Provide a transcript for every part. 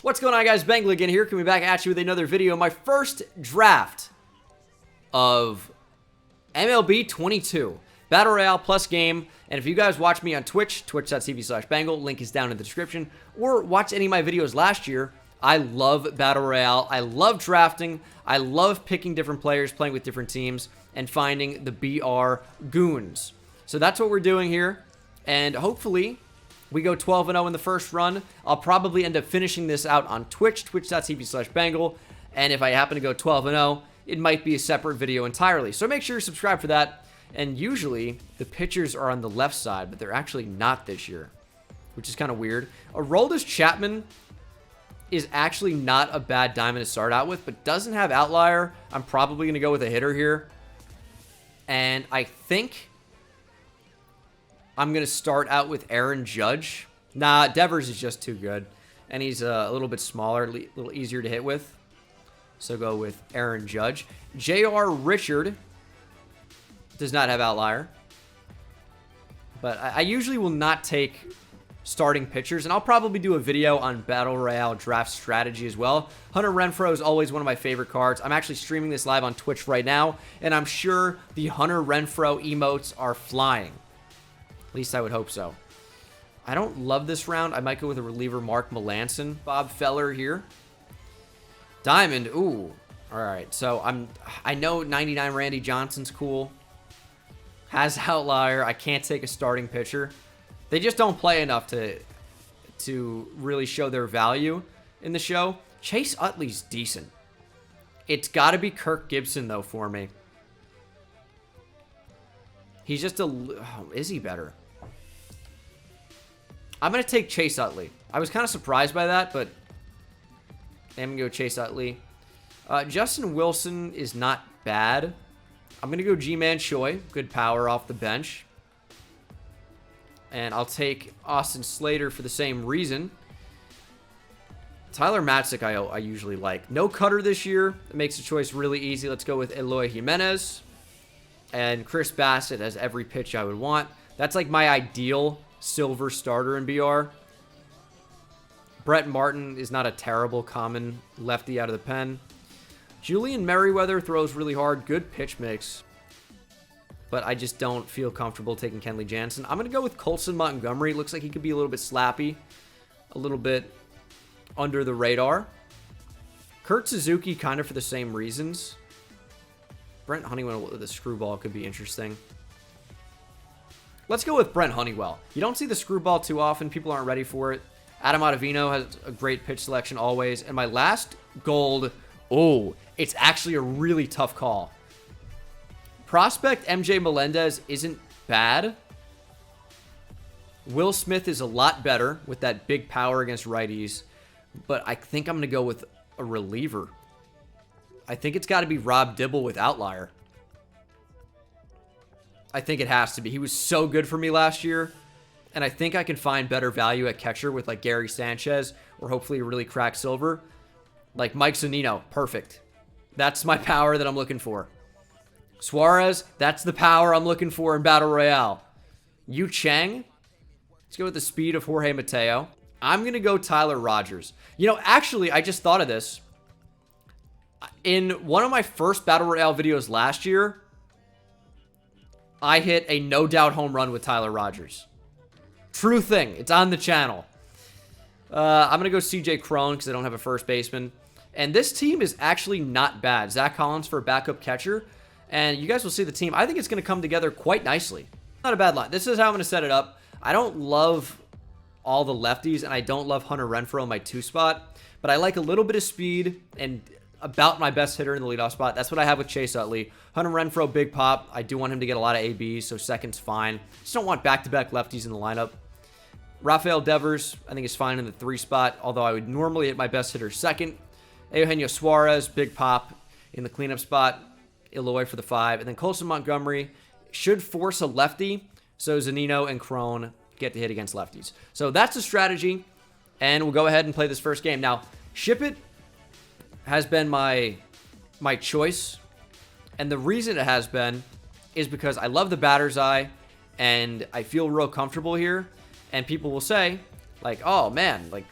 What's going on, guys? Bengal again here, coming back at you with another video. My first draft of MLB 22. Battle Royale plus game. And if you guys watch me on Twitch, twitch.tv/Bengal, link is down in the description, or watch any of my videos last year, I love Battle Royale. I love drafting. I love picking different players, playing with different teams, and finding the BR goons. So that's what we're doing here. And hopefully we go 12-0 in the first run. I'll probably end up finishing this out on Twitch, twitch.tv/Bengal. And if I happen to go 12-0, it might be a separate video entirely. So make sure you subscribe for that. And usually the pitchers are on the left side, but they're actually not this year, which is kind of weird. Aroldis Chapman is actually not a bad diamond to start out with, but doesn't have outlier. I'm probably going to go with a hitter here. And I think I'm going to start out with Aaron Judge. Nah, Devers is just too good. And he's a little bit smaller, a little easier to hit with. So go with Aaron Judge. J.R. Richard does not have outlier. But I usually will not take starting pitchers. And I'll probably do a video on Battle Royale draft strategy as well. Hunter Renfroe is always one of my favorite cards. I'm actually streaming this live on Twitch right now. And I'm sure the Hunter Renfroe emotes are flying. At least I would hope so. I don't love this round. I might go with a reliever, Mark Melancon. Bob Feller here. Diamond. Ooh. All right. So I know 99 Randy Johnson's cool. Has outlier. I can't take a starting pitcher. They just don't play enough to really show their value in the show. Chase Utley's decent. It's got to be Kirk Gibson, though, for me. He's just a... Oh, is he better? I'm going to take Chase Utley. I was kind of surprised by that, but I'm going to go Chase Utley. Justin Wilson is not bad. I'm going to go G-Man Choi. Good power off the bench. And I'll take Austin Slater for the same reason. Tyler Matzik I usually like. No cutter this year. It makes the choice really easy. Let's go with Eloy Jimenez. And Chris Bassett has every pitch I would want. That's like my ideal silver starter in BR. Brett Martin is not a terrible common lefty out of the pen. Julian Merriweather throws really hard. Good pitch mix. But I just don't feel comfortable taking Kenley Jansen. I'm going to go with Colson Montgomery. Looks like he could be a little bit slappy. A little bit under the radar. Kurt Suzuki kind of for the same reasons. Brent Honeywell with a screwball could be interesting. Let's go with Brent Honeywell. You don't see the screwball too often. People aren't ready for it. Adam Ottavino has a great pitch selection always. And my last gold... Oh, it's actually a really tough call. Prospect MJ Melendez isn't bad. Will Smith is a lot better with that big power against righties. But I think I'm going to go with a reliever. I think it's got to be Rob Dibble with outlier. I think it has to be. He was so good for me last year. And I think I can find better value at catcher with like Gary Sanchez or hopefully a really cracked silver. Like Mike Zunino. Perfect. That's my power that I'm looking for. Suarez, that's the power I'm looking for in Battle Royale. Yu Chang. Let's go with the speed of Jorge Mateo. I'm going to go Tyler Rogers. You know, actually, I just thought of this. In one of my first Battle Royale videos last year, I hit a no-doubt home run with Tyler Rogers. True thing. It's on the channel. I'm going to go CJ Cron because I don't have a first baseman. And this team is actually not bad. Zach Collins for a backup catcher. And you guys will see the team. I think it's going to come together quite nicely. Not a bad line. This is how I'm going to set it up. I don't love all the lefties, and I don't love Hunter Renfroe in my 2 spot. But I like a little bit of speed and about my best hitter in the leadoff spot. That's what I have with Chase Utley. Hunter Renfroe, big pop. I do want him to get a lot of ABs, so second's fine. Just don't want back-to-back lefties in the lineup. Rafael Devers, I think, is fine in the 3 spot, although I would normally hit my best hitter second. Eugenio Suarez, big pop in the cleanup spot. Eloy for the 5. And then Colson Montgomery should force a lefty, so Zunino and Cron get to hit against lefties. So that's the strategy, and we'll go ahead and play this first game. Now, Ship It has been my choice, and the reason it has been is because I love the batter's eye, and I feel real comfortable here. And people will say, like, oh, man, like,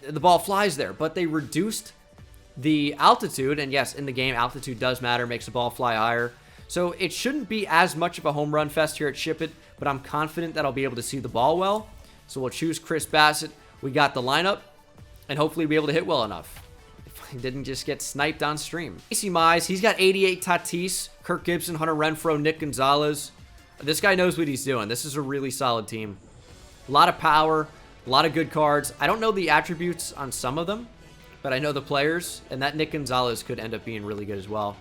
the ball flies there. But they reduced the altitude, and yes, in the game, altitude does matter, makes the ball fly higher. So it shouldn't be as much of a home run fest here at Ship It, but I'm confident that I'll be able to see the ball well. So we'll choose Chris Bassett. We got the lineup, and hopefully be able to hit well enough. If I didn't just get sniped on stream. Casey Mize, he's got 88 Tatis, Kirk Gibson, Hunter Renfroe, Nick Gonzalez. This guy knows what he's doing. This is a really solid team. A lot of power, a lot of good cards. I don't know the attributes on some of them, but I know the players, and that Nick Gonzalez could end up being really good as well.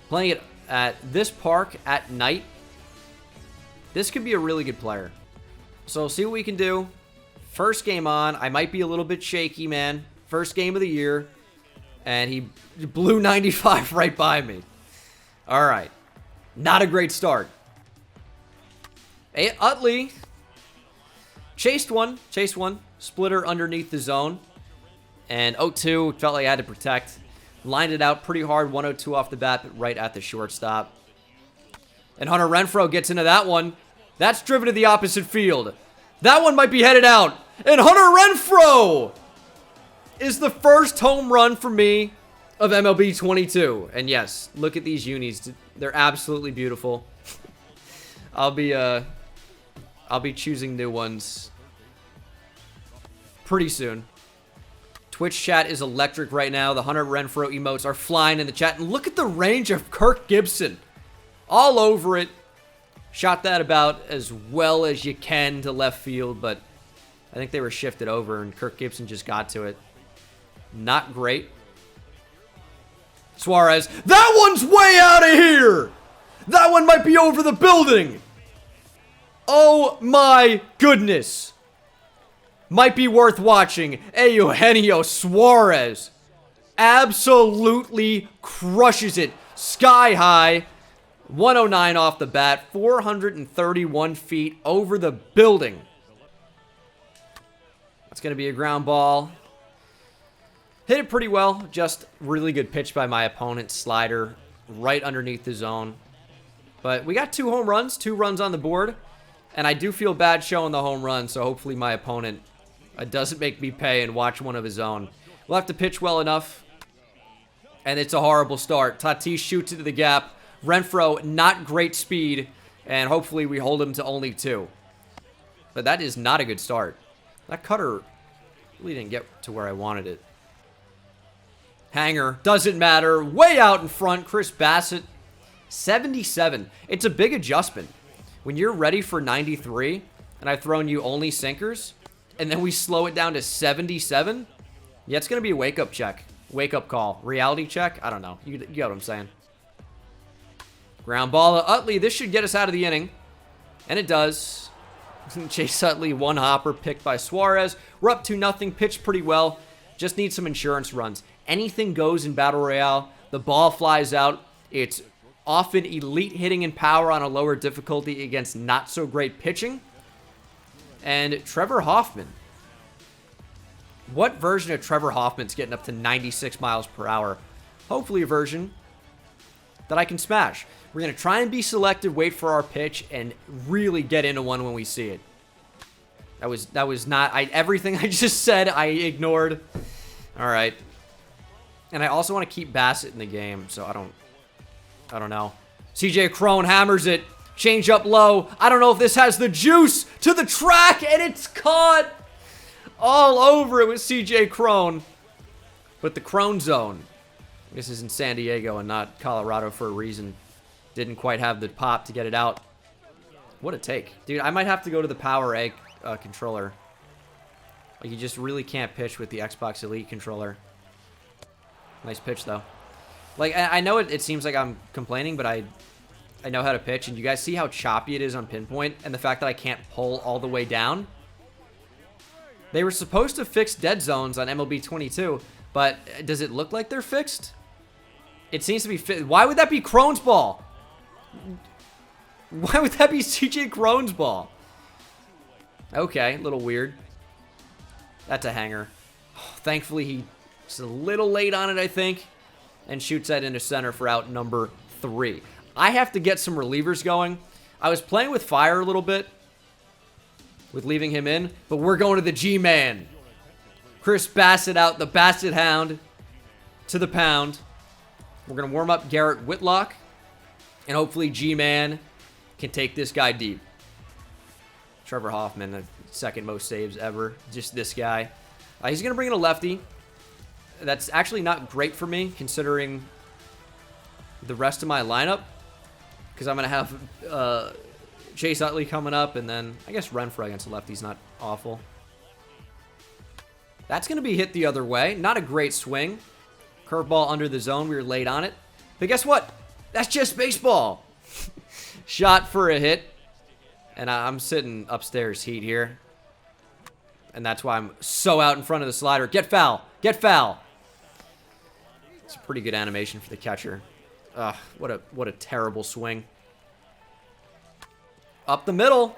Playing it at this park at night, this could be a really good player. So we'll see what we can do. First game on. I might be a little bit shaky, man. First game of the year, and he blew 95 right by me. All right. Not a great start. Hey, Utley. Chased one. Splitter underneath the zone. And 0-2, felt like I had to protect. Lined it out pretty hard, 102 off the bat, but right at the shortstop. And Hunter Renfroe gets into that one. That's driven to the opposite field. That one might be headed out. And Hunter Renfroe is the first home run for me of MLB 22. And yes, look at these unis. They're absolutely beautiful. I'll be choosing new ones pretty soon. Twitch chat is electric right now. The Hunter Renfroe emotes are flying in the chat. And look at the range of Kirk Gibson. All over it. Shot that about as well as you can to left field, but I think they were shifted over, and Kirk Gibson just got to it. Not great. Suarez. That one's way out of here! That one might be over the building! Oh my goodness! Might be worth watching. Eugenio Suarez absolutely crushes it. Sky high. 109 off the bat. 431 feet over the building. That's going to be a ground ball. Hit it pretty well. Just really good pitch by my opponent. Slider right underneath the zone. But we got 2 home runs. 2 runs on the board. And I do feel bad showing the home run, so hopefully my opponent doesn't make me pay and watch one of his own. We'll have to pitch well enough. And it's a horrible start. Tatis shoots into the gap. Renfroe, not great speed. And hopefully we hold him to only 2. But that is not a good start. That cutter really didn't get to where I wanted it. Hanger, doesn't matter. Way out in front, Chris Bassett. 77. It's a big adjustment. When you're ready for 93, and I've thrown you only sinkers, and then we slow it down to 77, yeah, it's going to be a wake-up check. Wake-up call. Reality check? I don't know. You get what I'm saying. Ground ball to Utley. This should get us out of the inning. And it does. Chase Utley, 1 hopper, picked by Suarez. We're up 2-0. Pitched pretty well. Just need some insurance runs. Anything goes in Battle Royale. The ball flies out. It's often elite hitting and power on a lower difficulty against not-so-great pitching. And Trevor Hoffman. What version of Trevor Hoffman's getting up to 96 miles per hour? Hopefully a version that I can smash. We're going to try and be selective, wait for our pitch, and really get into one when we see it. That was not... everything I just said, I ignored. All right. And I also want to keep Bassett in the game, so I don't know. CJ Crone hammers it. Change up low. I don't know if this has the juice to the track, and it's caught all over it with CJ Crone. But the Crone zone. This is in San Diego and not Colorado for a reason. Didn't quite have the pop to get it out. What a take. Dude, I might have to go to the Power A controller. Like, you just really can't pitch with the Xbox Elite controller. Nice pitch, though. Like, I know it seems like I'm complaining, but I know how to pitch. And you guys see how choppy it is on pinpoint? And the fact that I can't pull all the way down? They were supposed to fix dead zones on MLB 22, but does it look like they're fixed? It seems to be fixed. Why would that be Crone's ball? Why would that be CJ Crone's ball? Okay, a little weird. That's a hanger. Oh, thankfully, he's a little late on it, I think. And shoots that into center for out number 3. I have to get some relievers going. I was playing with fire a little bit with leaving him in, but we're going to the G-Man. Chris Bassett out, the Bassett Hound to the pound. We're going to warm up Garrett Whitlock, and hopefully G-Man can take this guy deep. Trevor Hoffman, the second most saves ever. Just this guy. He's going to bring in a lefty. That's actually not great for me, considering the rest of my lineup, because I'm going to have Chase Utley coming up, and then I guess Renfroe against a lefty's not awful. That's going to be hit the other way. Not a great swing. Curveball under the zone. We were late on it. But guess what? That's just baseball. Shot for a hit. And I'm sitting upstairs heat here. And that's why I'm so out in front of the slider. Get foul. Get foul. It's a pretty good animation for the catcher. Ugh, what a terrible swing. Up the middle.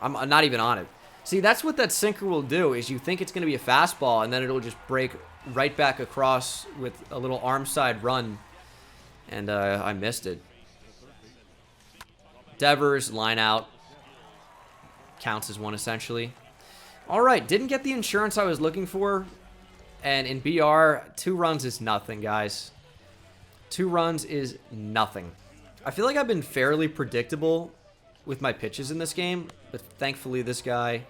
I'm not even on it. See, that's what that sinker will do, is you think it's going to be a fastball, and then it'll just break right back across with a little arm side run. And I missed it. Devers, line out. Counts as one, essentially. All right, didn't get the insurance I was looking for. And in BR, 2 runs is nothing, guys. 2 runs is nothing. I feel like I've been fairly predictable with my pitches in this game, but thankfully this guy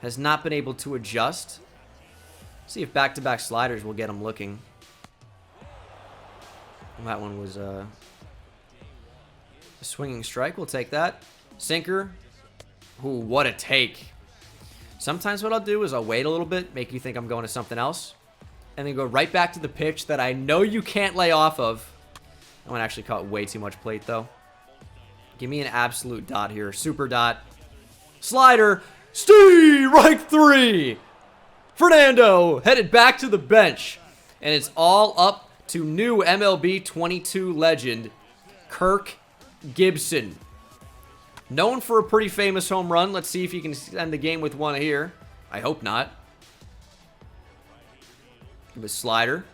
has not been able to adjust. See if back-to-back sliders will get him looking. That one was a swinging strike. We'll take that. Sinker. Ooh, what a take. Sometimes what I'll do is I'll wait a little bit, make you think I'm going to something else, and then go right back to the pitch that I know you can't lay off of. That one actually caught way too much plate, though. Give me an absolute dot here. Super dot. Slider. Strike 3. Fernando headed back to the bench. And it's all up to new MLB 22 legend, Kirk Gibson. Known for a pretty famous home run. Let's see if he can end the game with one here. I hope not. Give a slider.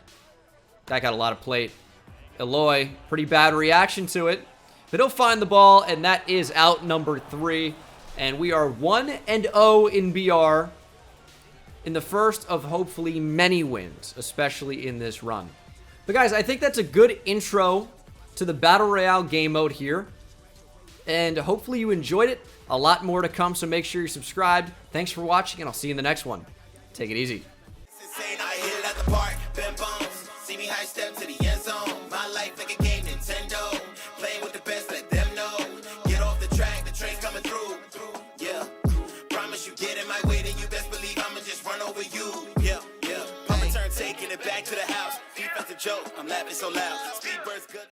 That got a lot of plate. Eloy, pretty bad reaction to it. But he'll find the ball, and that is out number 3. And we are 1-0 in BR in the first of hopefully many wins, especially in this run. But guys, I think that's a good intro to the Battle Royale game mode here. And hopefully you enjoyed it. A lot more to come, so make sure you're subscribed. Thanks for watching, and I'll see you in the next one. Take it easy. Taking it back to the house. Defensive joke. I'm laughing so loud. Speedbird's good.